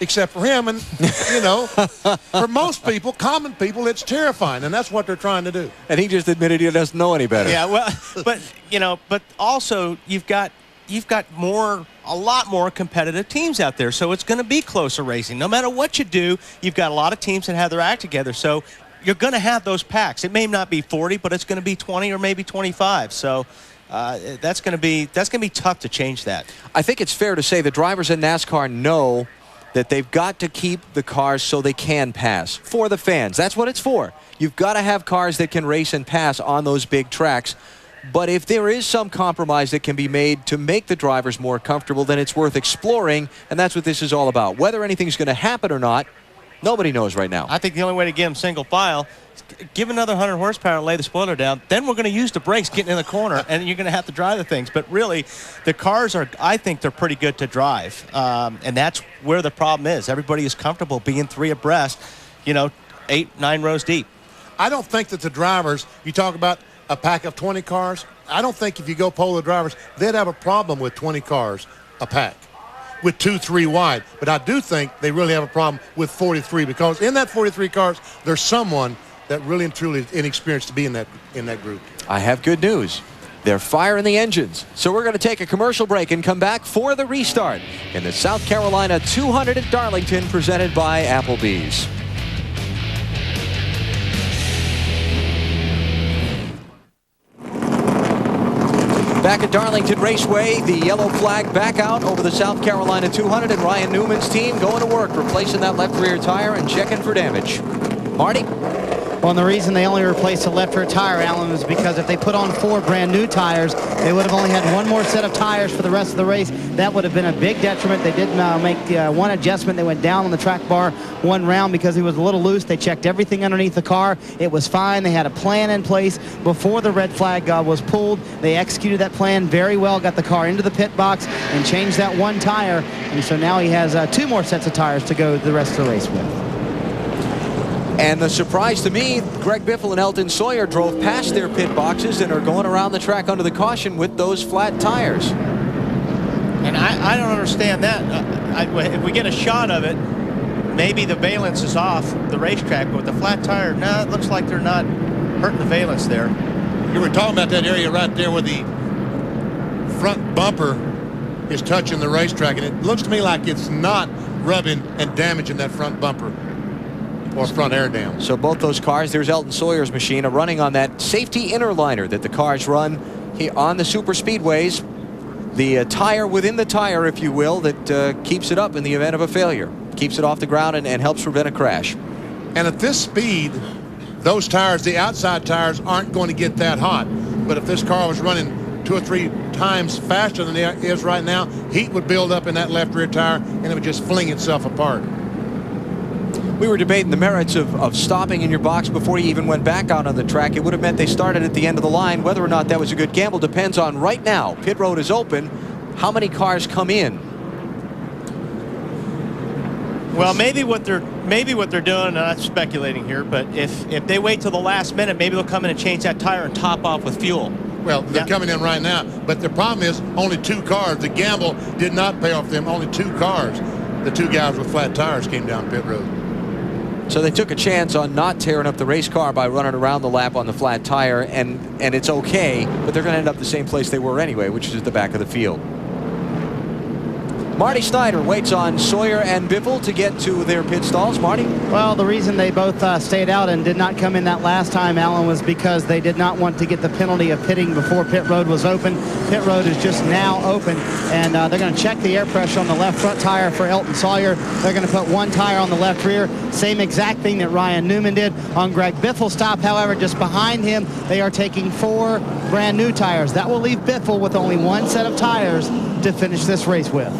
except for him. And, you know, for most people, common people, it's terrifying. And that's what they're trying to do. And he just admitted he doesn't know any better. Yeah, well, but, you know, but also you've got a lot more competitive teams out there. So it's going to be closer racing. No matter what you do, you've got a lot of teams that have their act together. So you're going to have those packs. It may not be 40, but it's going to be 20 or maybe 25. So that's going to be tough to change that. I think it's fair to say the drivers in NASCAR know that they've got to keep the cars so they can pass for the fans. That's what it's for. You've got to have cars that can race and pass on those big tracks. But if there is some compromise that can be made to make the drivers more comfortable, then it's worth exploring, and that's what this is all about. Whether anything's going to happen or not, nobody knows right now. I think the only way to get them single file is give another 100 horsepower and lay the spoiler down. Then we're going to use the brakes getting in the corner, and you're going to have to drive the things. But really, the cars are, I think they're pretty good to drive, and that's where the problem is. Everybody is comfortable being 3 abreast, you know, 8, 9 rows deep. I don't think that the drivers, you talk about a pack of 20 cars, I don't think if you go poll the drivers, they'd have a problem with 20 cars a pack, with 2, 3 wide. But I do think they really have a problem with 43, because in that 43 cars, there's someone that really and truly is inexperienced to be in that group. I have good news. They're firing the engines. So we're going to take a commercial break and come back for the restart in the South Carolina 200 at Darlington, presented by Applebee's. Back at Darlington Raceway, the yellow flag back out over the South Carolina 200, and Ryan Newman's team going to work, replacing that left rear tire and checking for damage. Marty? Well, and the reason they only replaced the left rear tire, Alan, was because if they put on 4 brand new tires, they would have only had 1 more set of tires for the rest of the race. That would have been a big detriment. They did make one adjustment. They went down on the track bar 1 round because he was a little loose. They checked everything underneath the car. It was fine. They had a plan in place before the red flag was pulled. They executed that plan very well, got the car into the pit box and changed that 1 tire. And so now he has 2 more sets of tires to go the rest of the race with. And the surprise to me, Greg Biffle and Elton Sawyer drove past their pit boxes and are going around the track under the caution with those flat tires. And I don't understand that. If we get a shot of it, maybe the valence is off the racetrack, but with the flat tire, no, it looks like they're not hurting the valence there. You were talking about that area right there where the front bumper is touching the racetrack, and it looks to me like it's not rubbing and damaging that front bumper or front air dam. So both those cars, there's Elton Sawyer's machine, are running on that safety inner liner that the cars run here on the super speedways. The tire within the tire, if you will, that keeps it up in the event of a failure. Keeps it off the ground and helps prevent a crash. And at this speed, those tires, the outside tires, aren't going to get that hot. But if this car was running 2 or 3 times faster than it is right now, heat would build up in that left rear tire and it would just fling itself apart. We were debating the merits of stopping in your box before you even went back out on the track. It would have meant they started at the end of the line. Whether or not that was a good gamble depends on right now. Pit road is open. How many cars come in? Well, maybe what they're doing, and I'm speculating here, but if they wait till the last minute, maybe they'll come in and change that tire and top off with fuel. Well, they're coming in right now, but the problem is only 2 cars. The gamble did not pay off them. Only 2 cars. The 2 guys with flat tires came down pit road. So they took a chance on not tearing up the race car by running around the lap on the flat tire, and it's okay, but they're going to end up the same place they were anyway, which is at the back of the field. Marty Snyder waits on Sawyer and Biffle to get to their pit stalls. Marty? Well, the reason they both stayed out and did not come in that last time, Alan, was because they did not want to get the penalty of pitting before pit road was open. Pit road is just now open, and they're going to check the air pressure on the left front tire for Elton Sawyer. They're going to put 1 tire on the left rear. Same exact thing that Ryan Newman did on Greg Biffle's stop. However, just behind him, they are taking 4 brand new tires. That will leave Biffle with only 1 set of tires to finish this race with.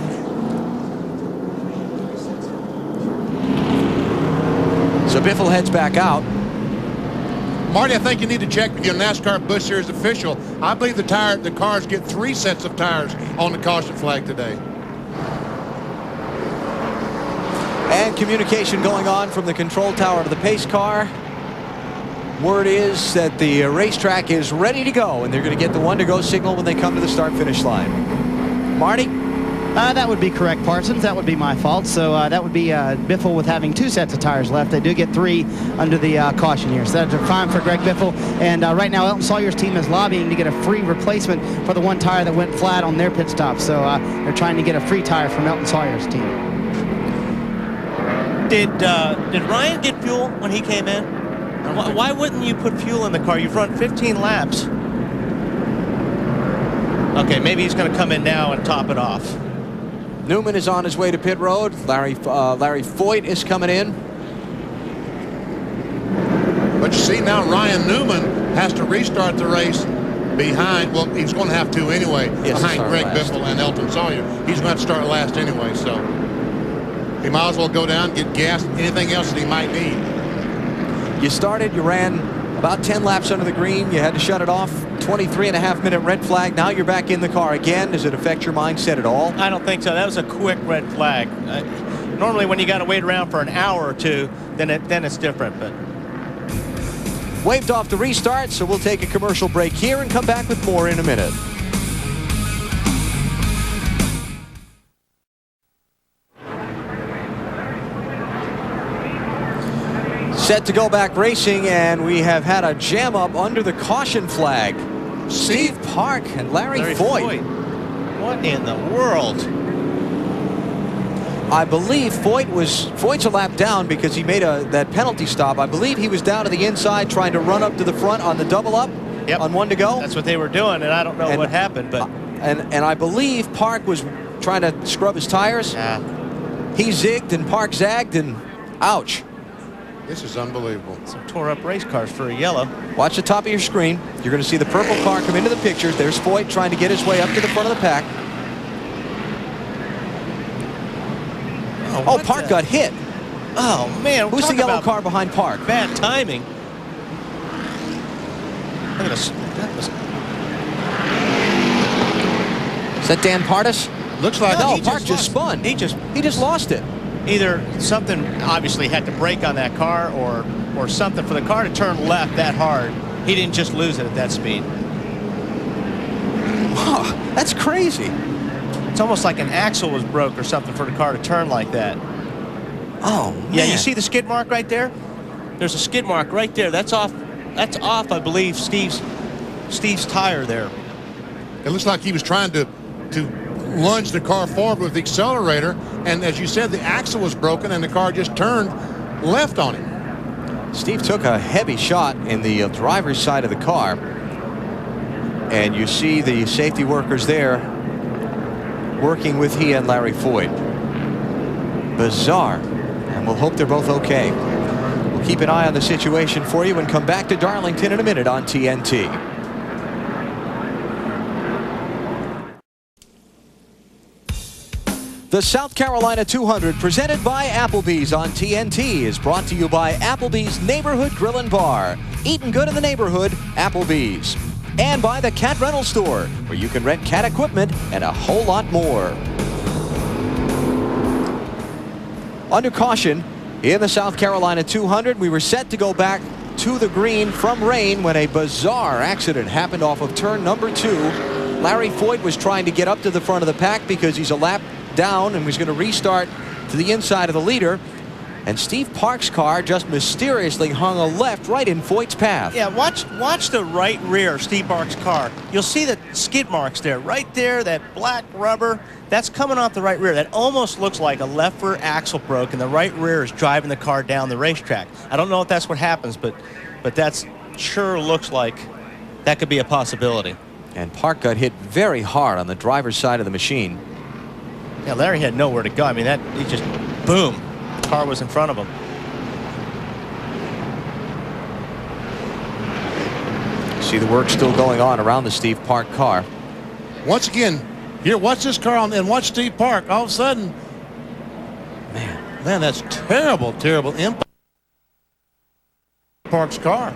So Biffle heads back out. Marty, I think you need to check with your NASCAR Busch Series official. I believe the cars get 3 sets of tires on the caution flag today. And communication going on from the control tower to the pace car. Word is that the racetrack is ready to go, and they're going to get the 1 to go signal when they come to the start-finish line. Marty? That would be correct, Parsons. That would be my fault. So that would be Biffle with having 2 sets of tires left. They do get 3 under the caution here. So that's a fine for Greg Biffle. And right now, Elton Sawyer's team is lobbying to get a free replacement for the 1 tire that went flat on their pit stop. So they're trying to get a free tire from Elton Sawyer's team. Did Ryan get fuel when he came in? Why wouldn't you put fuel in the car? You've run 15 laps. Okay, maybe he's going to come in now and top it off. Newman is on his way to pit road. Larry Foyt is coming in. But you see now Ryan Newman has to restart the race behind, well, he's going to have to anyway, behind Greg Biffle and Elton Sawyer. He's going to have to start last anyway, so he might as well go down, get gas, anything else that he might need. You started, you ran about 10 laps under the green. You had to shut it off. 23.5-minute red flag. Now you're back in the car again. Does it affect your mindset at all? I don't think so. That was a quick red flag. Normally when you got to wait around for an hour or two, then it's different. But waved off the restart, so we'll take a commercial break here and come back with more in a minute. Set to go back racing, and we have had a jam up under the caution flag. Steve Park and Larry Foyt. What in the world? I believe Foyt's a lap down because he made that penalty stop. I believe he was down to the inside trying to run up to the front on the double up. Yep. On 1 to go. That's what they were doing, and I don't know what happened, but and I believe Park was trying to scrub his tires. Yeah. He zigged and Park zagged, and ouch. This is unbelievable. Some tore up race cars for a yellow. Watch the top of your screen. You're going to see the purple car come into the picture. There's Foyt trying to get his way up to the front of the pack. Oh, Park got hit. Oh, man. Who's the yellow car behind Park? Bad timing. Look at this. Is that Dan Pardis? Looks like No, Park just spun. He just lost it. Either something obviously had to break on that car, or something for the car to turn left that hard. He didn't just lose it at that speed. Wow, that's crazy. It's almost like an axle was broke or something for the car to turn like that. Oh, man. Yeah, you see the skid mark right there? There's a skid mark right there. That's off, I believe, Steve's tire there. It looks like he was trying to lunge the car forward with the accelerator, and as you said, the axle was broken and the car just turned left on him. Steve took a heavy shot in the driver's side of the car, and you see the safety workers there working with he and Larry Foyt. Bizarre, and we'll hope they're both okay. We'll keep an eye on the situation for you and come back to Darlington in a minute on TNT. The South Carolina 200, presented by Applebee's on TNT, is brought to you by Applebee's Neighborhood Grill and Bar. Eating good in the neighborhood, Applebee's. And by the Cat Rental Store, where you can rent cat equipment and a whole lot more. Under caution in the South Carolina 200, we were set to go back to the green from rain when a bizarre accident happened off of turn number 2. Larry Foyt was trying to get up to the front of the pack because he's a lap down and was going to restart to the inside of the leader, and Steve Park's car just mysteriously hung a left right in Foyt's path. Yeah, watch the right rear of Steve Park's car. You'll see the skid marks there, right there, that black rubber, that's coming off the right rear. That almost looks like a left rear axle broke and the right rear is driving the car down the racetrack. I don't know if that's what happens, but that's sure looks like that could be a possibility. And Park got hit very hard on the driver's side of the machine. Yeah, Larry had nowhere to go. I mean, he just, boom, the car was in front of him. See the work still going on around the Steve Park car. Once again, here, watch this car and watch Steve Park. All of a sudden, man, that's terrible, terrible impact. Park's car.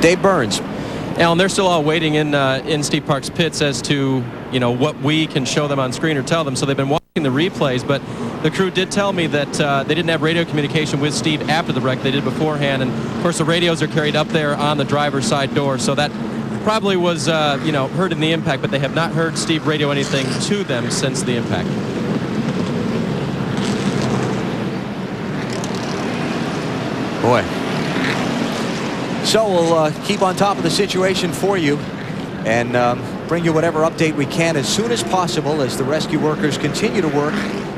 Dave Burns. Alan, they're still all waiting in Steve Park's pits as to, what we can show them on screen or tell them. So they've been watching the replays, but The crew did tell me that they didn't have radio communication with Steve after the wreck. They did beforehand. And, of course, the radios are carried up there on the driver's side door. So that probably was, heard in the impact, but they have not heard Steve radio anything to them since the impact. Boy. So we'll keep on top of the situation for you and bring you whatever update we can as soon as possible as the rescue workers continue to work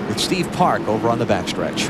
with Steve Park over on the backstretch.